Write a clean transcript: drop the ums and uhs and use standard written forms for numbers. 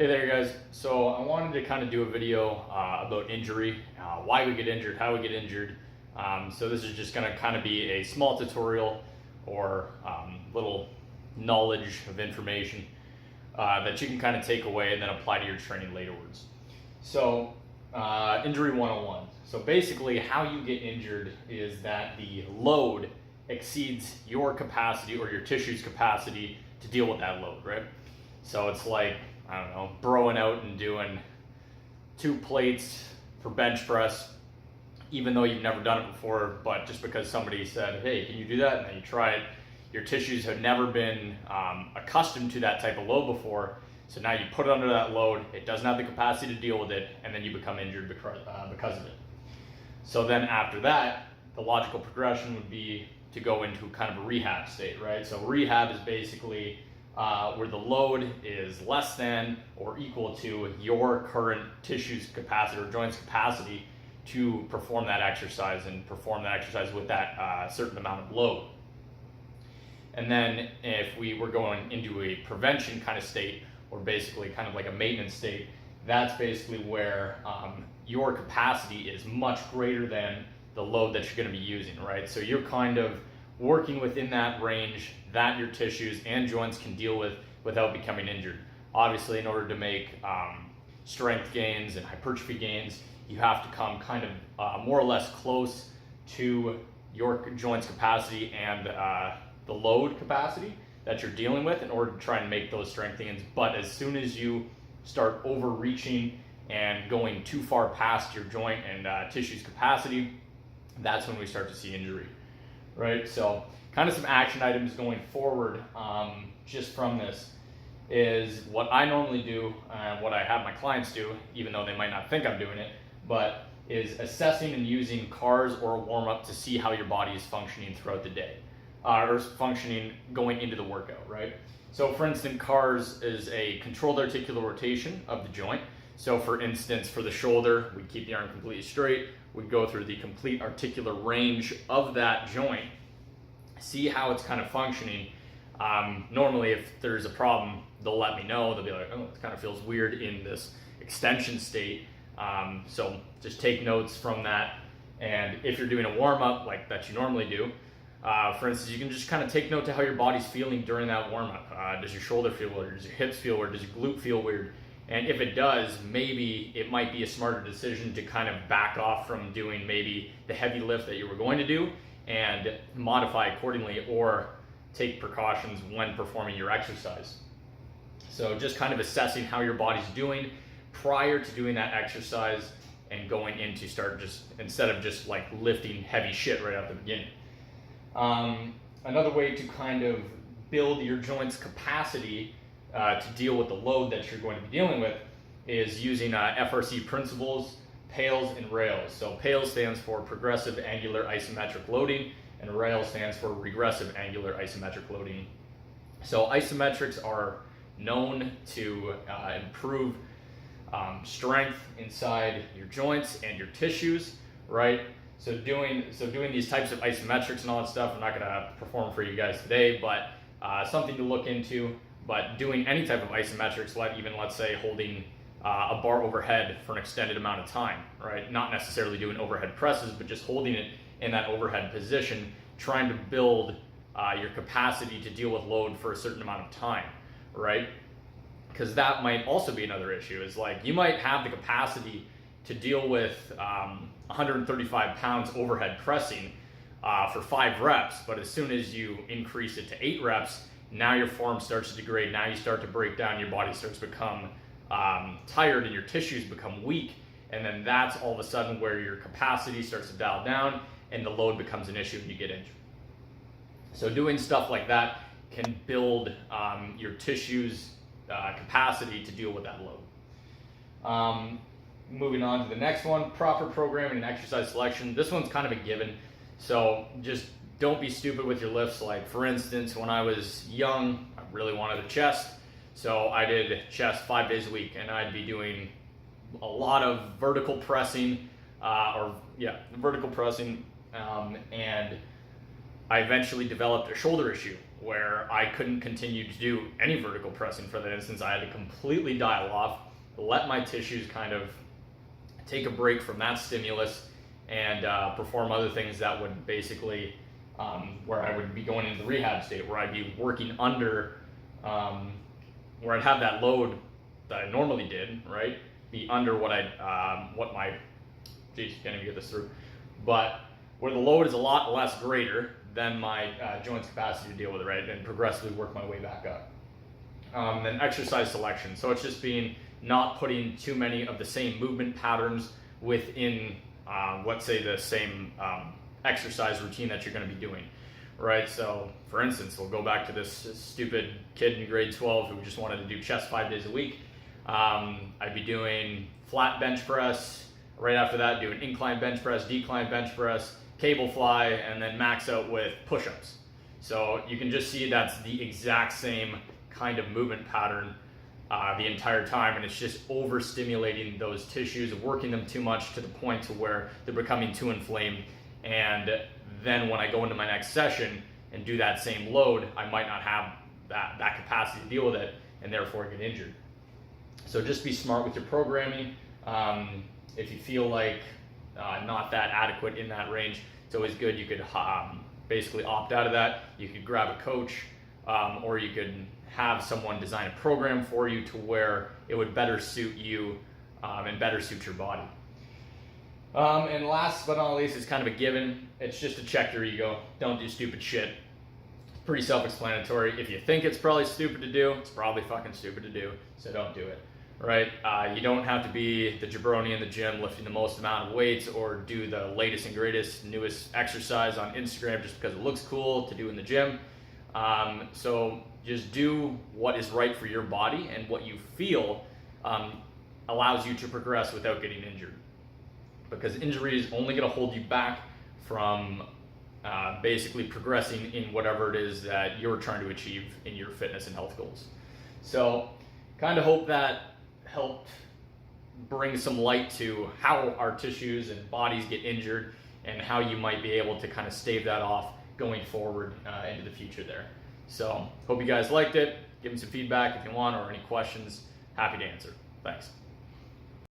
Hey there guys, so I wanted to kind of do a video about injury, why we get injured, how we get injured. So this is just going to kind of be a small tutorial or little knowledge of information that you can kind of take away and then apply to your training laterwards. So injury 101. So basically how you get injured is that the load exceeds your capacity or your tissue's capacity to deal with that load, right? So it's like, I don't know, broing out and doing 2 plates for bench press, even though you've never done it before, but just because somebody said, hey, can you do that? And then you try it. Your tissues have never been accustomed to that type of load before, so now you put it under that load, it doesn't have the capacity to deal with it, and then you become injured because of it. So then after that, the logical progression would be to go into kind of a rehab state, right? So rehab is basically where the load is less than or equal to your current tissue's capacity or joint's capacity to perform that exercise and perform that exercise with that certain amount of load. And then if we were going into a prevention kind of state, or basically kind of like a maintenance state, that's basically where your capacity is much greater than the load that you're going to be using, right? So you're kind of working within that range that your tissues and joints can deal with without becoming injured. Obviously, in order to make strength gains and hypertrophy gains, you have to come kind of more or less close to your joint's capacity and the load capacity that you're dealing with in order to try and make those strength gains. But as soon as you start overreaching and going too far past your joint and tissue's capacity, that's when we start to see injury, right? So kind of some action items going forward just from this is what I normally do and what I have my clients do, even though they might not think I'm doing it, but is assessing and using CARs or a warm-up to see how your body is functioning throughout the day or functioning going into the workout, right? So for instance, CARs is a controlled articular rotation of the joint. So for instance, for the shoulder, we keep the arm completely straight. We go through the complete articular range of that joint, see how it's kind of functioning. Normally, if there's a problem, they'll let me know. They'll be like, oh, it kind of feels weird in this extension state. So just take notes from that. And if you're doing a warm-up like that you normally do, for instance, you can just kind of take note to how your body's feeling during that warm-up. Does your shoulder feel weird? Does your hips feel weird? Does your glute feel weird? And if it does, maybe it might be a smarter decision to kind of back off from doing maybe the heavy lift that you were going to do and modify accordingly, or take precautions when performing your exercise. So just kind of assessing how your body's doing prior to doing that exercise and going into start just, instead of just like lifting heavy shit right at the beginning. Another way to kind of build your joint's capacity to deal with the load that you're going to be dealing with is using FRC principles, PAILs, and rails. So PAIL stands for progressive angular isometric loading, and rail stands for regressive angular isometric loading. So isometrics are known to improve strength inside your joints and your tissues, right? So doing these types of isometrics and all that stuff, I'm not going to perform for you guys today, but something to look into. But doing any type of isometrics, let's say holding a bar overhead for an extended amount of time, right? Not necessarily doing overhead presses, but just holding it in that overhead position, trying to build your capacity to deal with load for a certain amount of time, right? Because that might also be another issue, is like you might have the capacity to deal with 135 pounds overhead pressing for 5 reps, but as soon as you increase it to 8 reps, now your form starts to degrade, now you start to break down, your body starts to become tired and your tissues become weak, and then that's all of a sudden where your capacity starts to dial down and the load becomes an issue and you get injured. So doing stuff like that can build your tissues capacity to deal with that load. Moving on to the next one, proper programming and exercise selection. This one's kind of a given, so just don't be stupid with your lifts. Like for instance, when I was young, I really wanted a chest, so I did chest 5 days a week, and I'd be doing a lot of vertical pressing, and I eventually developed a shoulder issue where I couldn't continue to do any vertical pressing for that instance. I had to completely dial off, let my tissues kind of take a break from that stimulus, and perform other things that would basically, where I would be going into the rehab state, where I'd be working under, where I'd have that load that I normally did, right, be under what geez, can't even get this through, but where the load is a lot less greater than my joint's capacity to deal with it, right, and progressively work my way back up. Then exercise selection. So it's just not putting too many of the same movement patterns within, let's say, the same exercise routine that you're going to be doing, right? So, for instance, we'll go back to this stupid kid in grade 12 who just wanted to do chest 5 days a week. I'd be doing flat bench press. Right after that, doing incline bench press, decline bench press, cable fly, and then max out with push-ups. So you can just see that's the exact same kind of movement pattern the entire time, and it's just overstimulating those tissues, working them too much to the point to where they're becoming too inflamed. And then when I go into my next session and do that same load, I might not have that capacity to deal with it, and therefore get injured. So just be smart with your programming. If you feel like not that adequate in that range, it's always good. You could basically opt out of that. You could grab a coach, or you could have someone design a program for you to where it would better suit you and better suit your body. And last but not least, it's kind of a given. It's just to check your ego. Don't do stupid shit. Pretty self-explanatory. If you think it's probably stupid to do, it's probably fucking stupid to do, so don't do it. Right? You don't have to be the jabroni in the gym lifting the most amount of weights or do the latest and greatest, newest exercise on Instagram just because it looks cool to do in the gym. So just do what is right for your body and what you feel allows you to progress without getting injured. Because injury is only going to hold you back from basically progressing in whatever it is that you're trying to achieve in your fitness and health goals. So kind of hope that helped bring some light to how our tissues and bodies get injured and how you might be able to kind of stave that off going forward into the future there. So hope you guys liked it. Give me some feedback if you want or any questions. Happy to answer. Thanks.